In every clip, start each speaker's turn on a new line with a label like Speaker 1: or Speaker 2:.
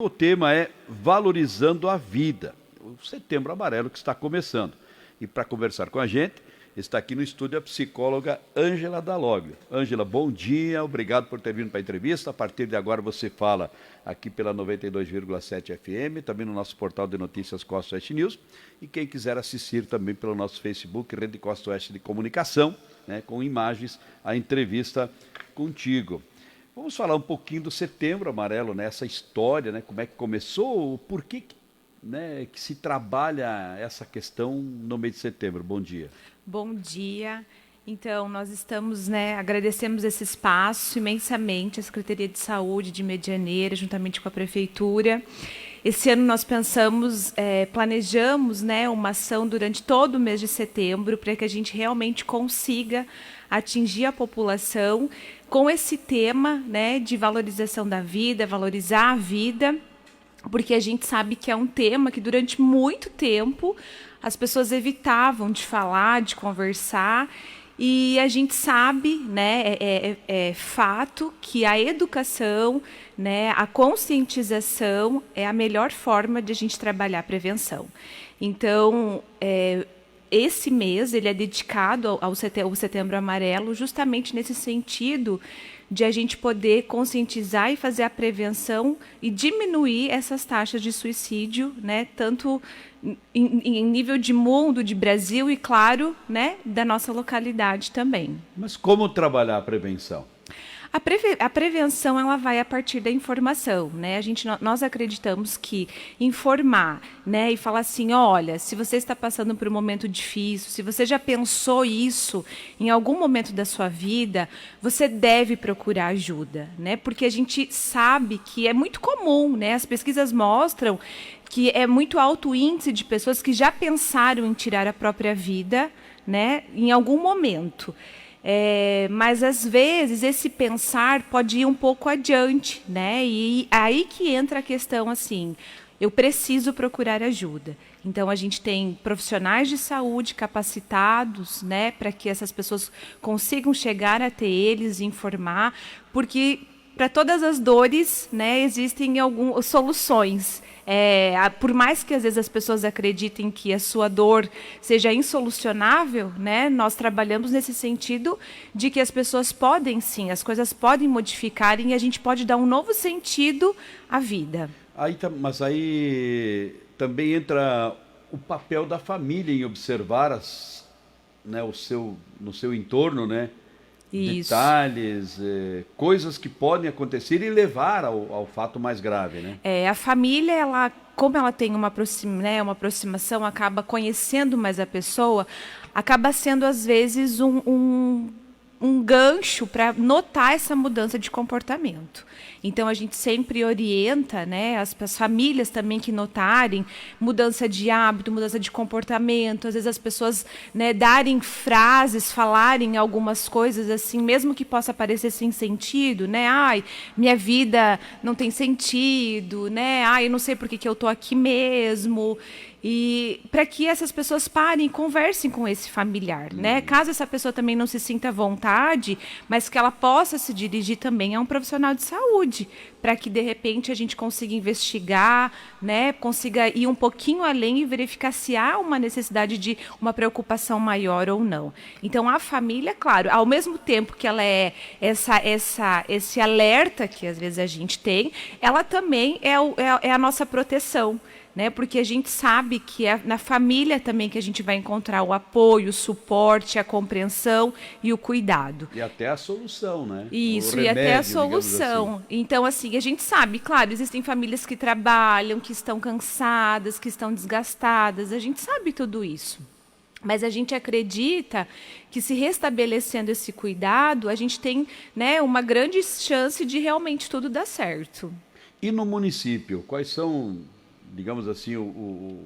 Speaker 1: O tema é Valorizando a Vida, o Setembro Amarelo que está começando. E para conversar com a gente, está aqui no estúdio a psicóloga Ângela Dalloglio. Ângela, bom dia, obrigado por ter vindo para a entrevista. A partir de agora você fala aqui pela 92,7 FM, também no nosso portal de notícias Costa Oeste News. E quem quiser assistir também pelo nosso Facebook, Rede Costa Oeste de Comunicação, né, com imagens, a entrevista contigo. Vamos falar um pouquinho do Setembro Amarelo, né? Essa história, né? Como é que começou, por que, né, que se trabalha essa questão no mês de setembro. Bom dia.
Speaker 2: Bom dia. Então, nós estamos, agradecemos esse espaço imensamente, a Secretaria de Saúde de Medianeira, juntamente com a Prefeitura. Esse ano nós pensamos, planejamos, uma ação durante todo o mês de setembro para que a gente realmente consiga atingir a população com esse tema, de valorização da vida, valorizar a vida, porque a gente sabe que é um tema que durante muito tempo as pessoas evitavam de falar, de conversar, e a gente sabe, é fato que a educação, a conscientização é a melhor forma de a gente trabalhar a prevenção. Então, esse mês ele é dedicado ao Setembro Amarelo justamente nesse sentido de a gente poder conscientizar e fazer a prevenção e diminuir essas taxas de suicídio, tanto em nível de mundo, de Brasil e, claro, da nossa localidade também.
Speaker 1: Mas como trabalhar a prevenção?
Speaker 2: A prevenção ela vai a partir da informação, nós acreditamos que informar, e falar assim, olha, se você está passando por um momento difícil, se você já pensou isso em algum momento da sua vida, você deve procurar ajuda, porque a gente sabe que é muito comum, as pesquisas mostram que é muito alto o índice de pessoas que já pensaram em tirar a própria vida, em algum momento. Mas às vezes esse pensar pode ir um pouco adiante, e aí que entra a questão assim, eu preciso procurar ajuda. Então a gente tem profissionais de saúde capacitados, para que essas pessoas consigam chegar até eles e informar, porque para todas as dores, existem algumas soluções. Por mais que às vezes as pessoas acreditem que a sua dor seja insolucionável, nós trabalhamos nesse sentido de que as pessoas podem sim, as coisas podem modificar e a gente pode dar um novo sentido à vida.
Speaker 1: Mas aí também entra o papel da família em observar no seu entorno,
Speaker 2: Isso.
Speaker 1: Detalhes, coisas que podem acontecer e levar ao fato mais grave,
Speaker 2: A família, como ela tem uma aproximação, acaba conhecendo mais a pessoa, acaba sendo às vezes um gancho para notar essa mudança de comportamento. Então a gente sempre orienta, as famílias também que notarem mudança de hábito, mudança de comportamento, às vezes as pessoas darem frases, falarem algumas coisas assim, mesmo que possa parecer sem sentido, ai, minha vida não tem sentido, ai, eu não sei por que eu estou aqui mesmo. E para que essas pessoas parem e conversem com esse familiar, Caso essa pessoa também não se sinta à vontade, mas que ela possa se dirigir também a um profissional de saúde, para que de repente a gente consiga investigar, consiga ir um pouquinho além e verificar se há uma necessidade de uma preocupação maior ou não. Então a família, claro, ao mesmo tempo que ela é esse alerta que às vezes a gente tem, ela também é a nossa proteção. Porque a gente sabe que é na família também que a gente vai encontrar o apoio, o suporte, a compreensão e o cuidado.
Speaker 1: E até a solução,
Speaker 2: Isso,
Speaker 1: remédio,
Speaker 2: e até a solução. Assim. Então, assim, a gente sabe, claro, existem famílias que trabalham, que estão cansadas, que estão desgastadas, a gente sabe tudo isso. Mas a gente acredita que se restabelecendo esse cuidado, a gente tem uma grande chance de realmente tudo dar certo.
Speaker 1: E no município, quais são, digamos assim, o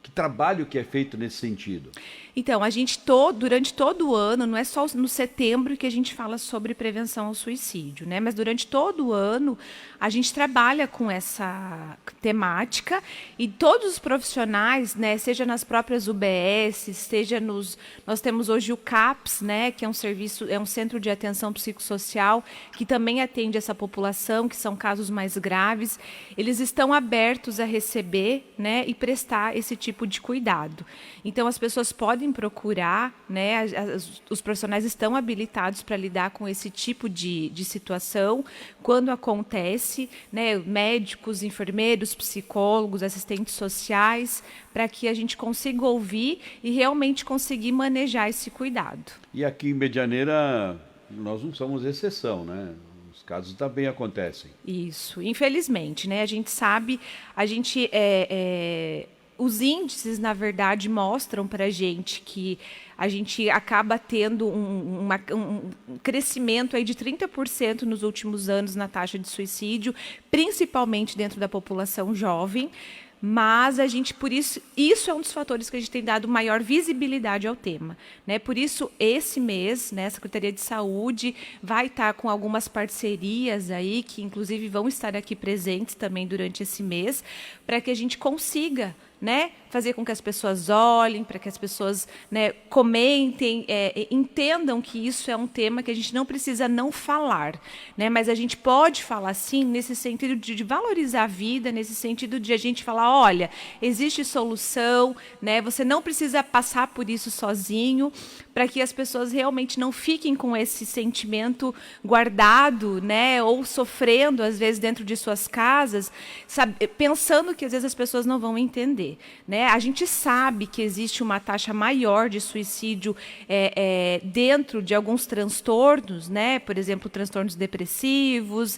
Speaker 1: Que trabalho que é feito nesse sentido?
Speaker 2: Então, a gente, durante todo o ano, não é só no setembro que a gente fala sobre prevenção ao suicídio, né? Mas durante todo o ano, a gente trabalha com essa temática e todos os profissionais, né, seja nas próprias UBS, seja nós temos hoje o CAPS, né, que é um serviço, é um centro de atenção psicossocial, que também atende essa população, que são casos mais graves. Eles estão abertos a receber, né, e prestar esse tipo de cuidado. Então, as pessoas podem procurar, né, os profissionais estão habilitados para lidar com esse tipo de situação quando acontece, né, médicos, enfermeiros, psicólogos, assistentes sociais, para que a gente consiga ouvir e realmente conseguir manejar esse cuidado.
Speaker 1: E aqui em Medianeira, nós não somos exceção, né? Os casos também acontecem.
Speaker 2: Isso, infelizmente, né? A gente sabe, os índices, na verdade, mostram para a gente que a gente acaba tendo um crescimento aí de 30% nos últimos anos na taxa de suicídio, principalmente dentro da população jovem. Mas a gente, por isso é um dos fatores que a gente tem dado maior visibilidade ao tema, né? Por isso, esse mês, né, a Secretaria de Saúde vai estar com algumas parcerias aí, que inclusive vão estar aqui presentes também durante esse mês, para que a gente consiga, né, fazer com que as pessoas olhem, para que as pessoas, né, comentem, entendam que isso é um tema que a gente não precisa não falar, né, mas a gente pode falar sim nesse sentido de valorizar a vida, nesse sentido de a gente falar, olha, existe solução, né, você não precisa passar por isso sozinho, para que as pessoas realmente não fiquem com esse sentimento guardado, né, ou sofrendo às vezes dentro de suas casas, sabe, pensando que às vezes as pessoas não vão entender, né? A gente sabe que existe uma taxa maior de suicídio dentro de alguns transtornos, né? Por exemplo, transtornos depressivos,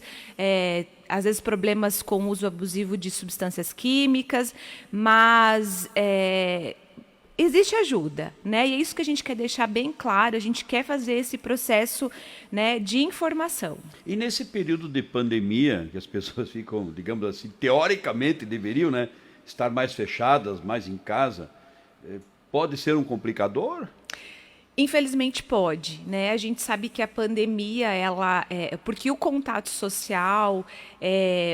Speaker 2: às vezes problemas com o uso abusivo de substâncias químicas, mas existe ajuda, né? E é isso que a gente quer deixar bem claro, a gente quer fazer esse processo, né, de informação.
Speaker 1: E nesse período de pandemia, que as pessoas ficam, digamos assim, teoricamente deveriam, né, estar mais fechadas, mais em casa, pode ser um complicador?
Speaker 2: Infelizmente pode, né? A gente sabe que a pandemia, porque o contato social,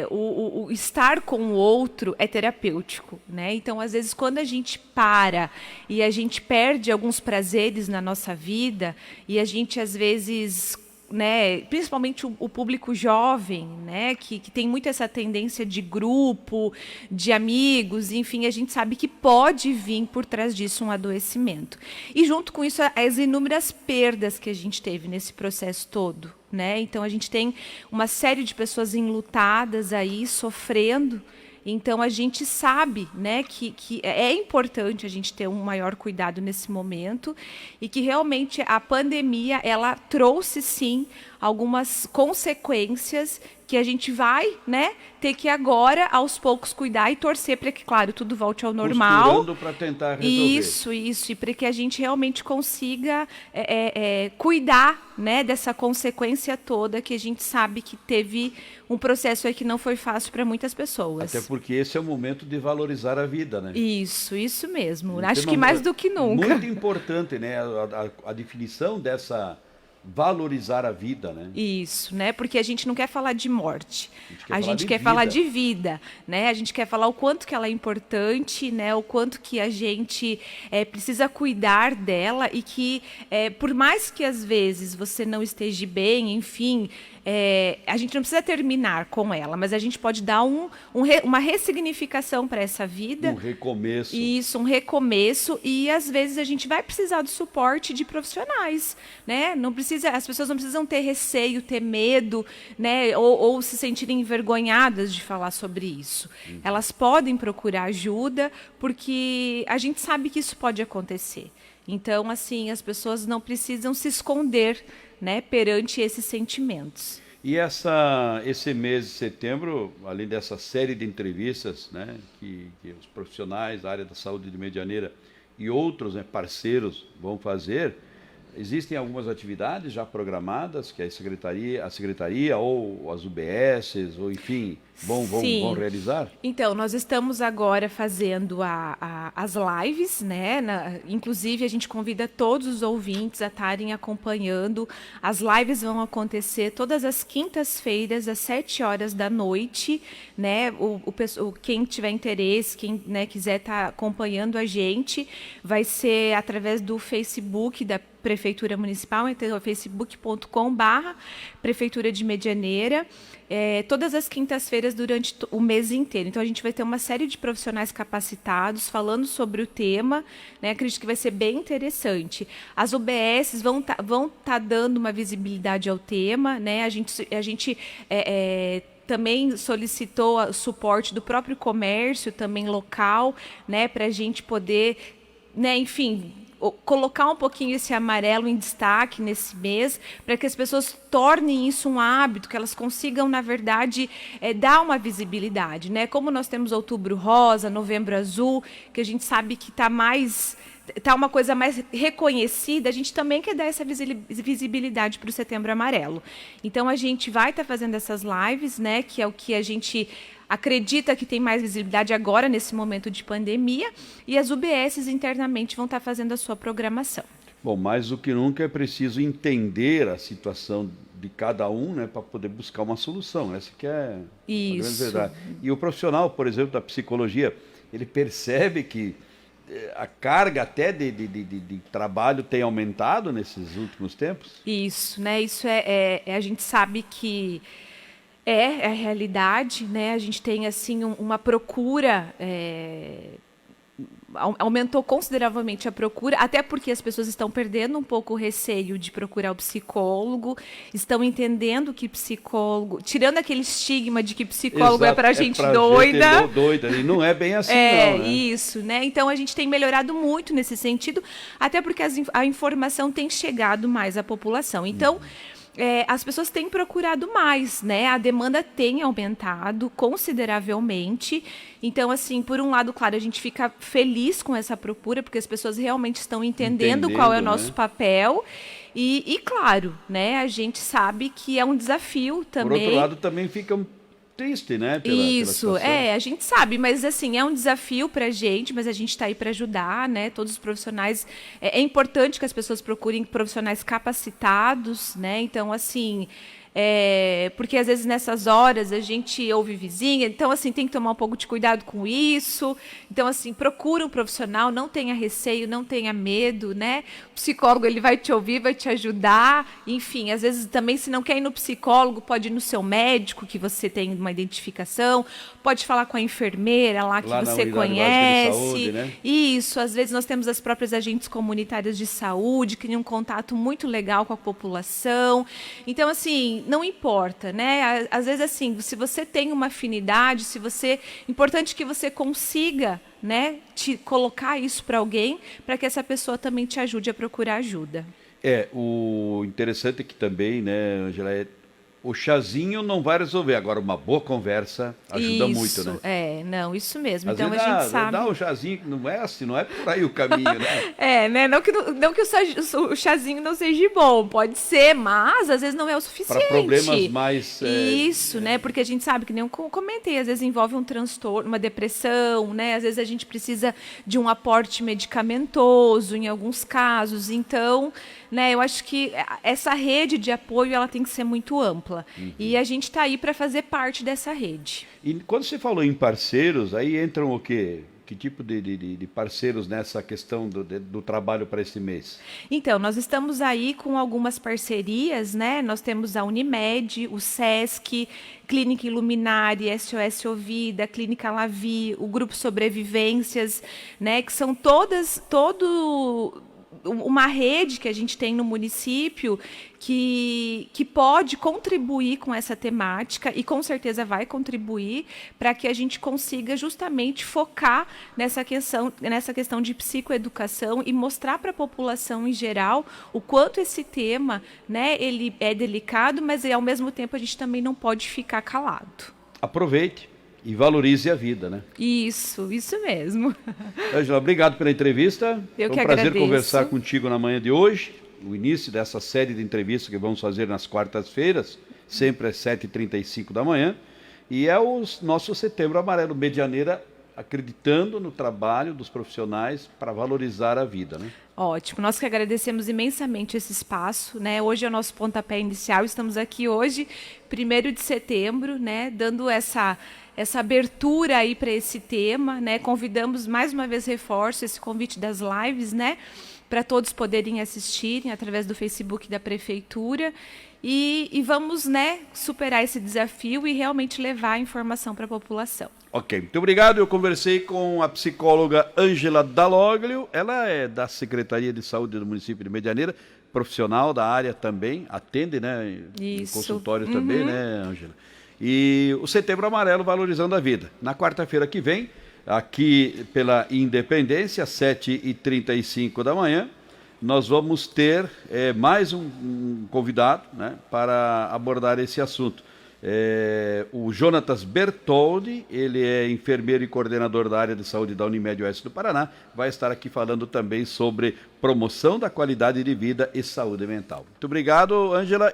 Speaker 2: o estar com o outro é terapêutico, né? Então, às vezes, quando a gente para e a gente perde alguns prazeres na nossa vida e a gente, às vezes, né, principalmente o público jovem, né, que tem muito essa tendência de grupo, de amigos, enfim, a gente sabe que pode vir por trás disso um adoecimento. E junto com isso, as inúmeras perdas que a gente teve nesse processo todo, né? Então, a gente tem uma série de pessoas enlutadas aí, sofrendo. Então, a gente sabe, né, que é importante a gente ter um maior cuidado nesse momento e que realmente a pandemia ela trouxe, sim, algumas consequências que a gente vai, né, ter que agora, aos poucos, cuidar e torcer para que, claro, tudo volte ao normal.
Speaker 1: Costurando para tentar resolver.
Speaker 2: Isso, e para que a gente realmente consiga cuidar, né, dessa consequência toda que a gente sabe que teve um processo aí que não foi fácil para muitas pessoas.
Speaker 1: Até porque esse é o momento de valorizar a vida, né?
Speaker 2: Isso mesmo. Acho que mais do que nunca.
Speaker 1: Muito importante, né, a definição dessa valorizar a vida, né?
Speaker 2: Isso, né? Porque a gente não quer falar de morte. A gente quer
Speaker 1: vida.
Speaker 2: falar de vida, né? A gente quer falar o quanto que ela é importante, né? O quanto que a gente precisa cuidar dela e que, por mais que às vezes você não esteja bem, enfim, a gente não precisa terminar com ela, mas a gente pode dar uma ressignificação para essa vida.
Speaker 1: Um recomeço.
Speaker 2: Isso, um recomeço. E às vezes a gente vai precisar do suporte de profissionais, né? As pessoas não precisam ter receio, ter medo, né? Ou se sentirem envergonhadas de falar sobre isso. Elas podem procurar ajuda, porque a gente sabe que isso pode acontecer. Então, assim, as pessoas não precisam se esconder, né, perante esses sentimentos.
Speaker 1: E esse mês de setembro, além dessa série de entrevistas, né, que os profissionais da área da saúde de Medianeira e outros, né, parceiros vão fazer, existem algumas atividades já programadas que a secretaria ou as UBSs, ou enfim, Vão realizar?
Speaker 2: Então, nós estamos agora fazendo as lives, né? Inclusive, a gente convida todos os ouvintes a estarem acompanhando. As lives vão acontecer todas as quintas-feiras, às 7 horas da noite, né? Quem tiver interesse, quem, né, quiser estar acompanhando a gente, vai ser através do Facebook da Prefeitura Municipal, então facebook.com/Prefeitura de Medianeira, todas as quintas-feiras durante o mês inteiro. Então, a gente vai ter uma série de profissionais capacitados falando sobre o tema, né? Acredito que vai ser bem interessante. As UBSs vão tá dando uma visibilidade ao tema, né? A gente também solicitou o suporte do próprio comércio, também local, né? Para a gente poder, né, enfim, colocar um pouquinho esse amarelo em destaque nesse mês, para que as pessoas tornem isso um hábito, que elas consigam, na verdade, dar uma visibilidade, né? Como nós temos Outubro Rosa, Novembro Azul, que a gente sabe que está uma coisa mais reconhecida, a gente também quer dar essa visibilidade para o Setembro Amarelo. Então, a gente vai estar fazendo essas lives, né, que é o que a gente acredita que tem mais visibilidade agora, nesse momento de pandemia, e as UBSs internamente vão estar fazendo a sua programação.
Speaker 1: Bom, mais do que nunca é preciso entender a situação de cada um, né, para poder buscar uma solução. Essa que é a grande verdade. E o profissional, por exemplo, da psicologia, ele percebe que a carga até de trabalho tem aumentado nesses últimos tempos?
Speaker 2: Isso, né? Isso a gente sabe que é a realidade, né? A gente tem assim uma procura, aumentou consideravelmente a procura, até porque as pessoas estão perdendo um pouco o receio de procurar o psicólogo, estão entendendo que psicólogo, tirando aquele estigma de que psicólogo é para gente doida.
Speaker 1: Gente doida, e não é bem assim, não, né?
Speaker 2: Isso, né? Então a gente tem melhorado muito nesse sentido, até porque a informação tem chegado mais à população. Então, as pessoas têm procurado mais, né? A demanda tem aumentado consideravelmente. Então, assim, por um lado, claro, a gente fica feliz com essa procura, porque as pessoas realmente estão entendendo qual é o nosso papel. E, claro, né, a gente sabe que é um desafio também.
Speaker 1: Por outro lado, também fica triste, né?
Speaker 2: Isso, a gente sabe, mas assim, é um desafio para a gente, mas a gente está aí para ajudar, né? Todos os profissionais, é importante que as pessoas procurem profissionais capacitados, né? Então, assim, porque às vezes nessas horas a gente ouve vizinha, então assim, tem que tomar um pouco de cuidado com isso. Então, assim, procura um profissional, não tenha receio, não tenha medo, né? O psicólogo, ele vai te ouvir, vai te ajudar, enfim, às vezes também, se não quer ir no psicólogo, pode ir no seu médico, que você tem uma identificação, pode falar com a enfermeira lá que você conhece.
Speaker 1: Saúde, né?
Speaker 2: Isso, às vezes nós temos as próprias agentes comunitárias de saúde, que têm um contato muito legal com a população. Então, assim, não importa, né? Às vezes, assim, se você tem uma afinidade, importante que você consiga, né, te colocar isso para alguém, para que essa pessoa também te ajude a procurar ajuda.
Speaker 1: O interessante é que também, né, Angela, o chazinho não vai resolver. Agora, uma boa conversa ajuda muito, né?
Speaker 2: Não, isso mesmo.
Speaker 1: Às
Speaker 2: então
Speaker 1: vezes
Speaker 2: a gente sabe.
Speaker 1: Dá um chazinho, não é assim, não é por aí o caminho, né?
Speaker 2: Né? Não que o chazinho não seja bom, pode ser, mas às vezes não é o suficiente.
Speaker 1: Para problemas mais.
Speaker 2: Isso, né? Porque a gente sabe, que nem eu comentei, às vezes envolve um transtorno, uma depressão, né? Às vezes a gente precisa de um aporte medicamentoso em alguns casos. Então, né, eu acho que essa rede de apoio, ela tem que ser muito ampla. E a gente está aí para fazer parte dessa rede.
Speaker 1: E quando você falou em parceiros, aí entram o quê? Que tipo de parceiros nessa questão do trabalho para esse mês?
Speaker 2: Então, nós estamos aí com algumas parcerias, né? Nós temos a Unimed, o SESC, Clínica Iluminari, SOS Ovida, Clínica Lavi, o Grupo Sobrevivências, né? Que são uma rede que a gente tem no município que pode contribuir com essa temática e com certeza vai contribuir para que a gente consiga justamente focar nessa questão de psicoeducação e mostrar para a população em geral o quanto esse tema, né, ele é delicado, mas ao mesmo tempo a gente também não pode ficar calado.
Speaker 1: Aproveite e valorize a vida, né?
Speaker 2: Isso mesmo.
Speaker 1: Ângela, obrigado pela entrevista.
Speaker 2: Eu que agradeço.
Speaker 1: Foi um prazer conversar contigo na manhã de hoje. O início dessa série de entrevistas que vamos fazer nas quartas-feiras, sempre às 7h35 da manhã. E é o nosso Setembro Amarelo, Medianeira acreditando no trabalho dos profissionais para valorizar a vida, né?
Speaker 2: Ótimo, nós que agradecemos imensamente esse espaço, né? Hoje é o nosso pontapé inicial, estamos aqui hoje, 1º de setembro, né? Dando essa abertura aí para esse tema, né? Convidamos, mais uma vez reforço esse convite das lives, né? Para todos poderem assistirem através do Facebook da Prefeitura e vamos, né, superar esse desafio e realmente levar a informação para a população.
Speaker 1: Ok, muito obrigado. Eu conversei com a psicóloga Ângela Dalloglio, ela é da Secretaria de Saúde do município de Medianeira, profissional da área também, atende, né, em consultório também, né, Ângela? E o Setembro Amarelo valorizando a vida. Na quarta-feira que vem, aqui pela Independência, às 7h35 da manhã, nós vamos ter mais um convidado, né, para abordar esse assunto. O Jonatas Bertoldi, ele é enfermeiro e coordenador da área de saúde da Unimed Oeste do Paraná, vai estar aqui falando também sobre promoção da qualidade de vida e saúde mental. Muito obrigado, Ângela.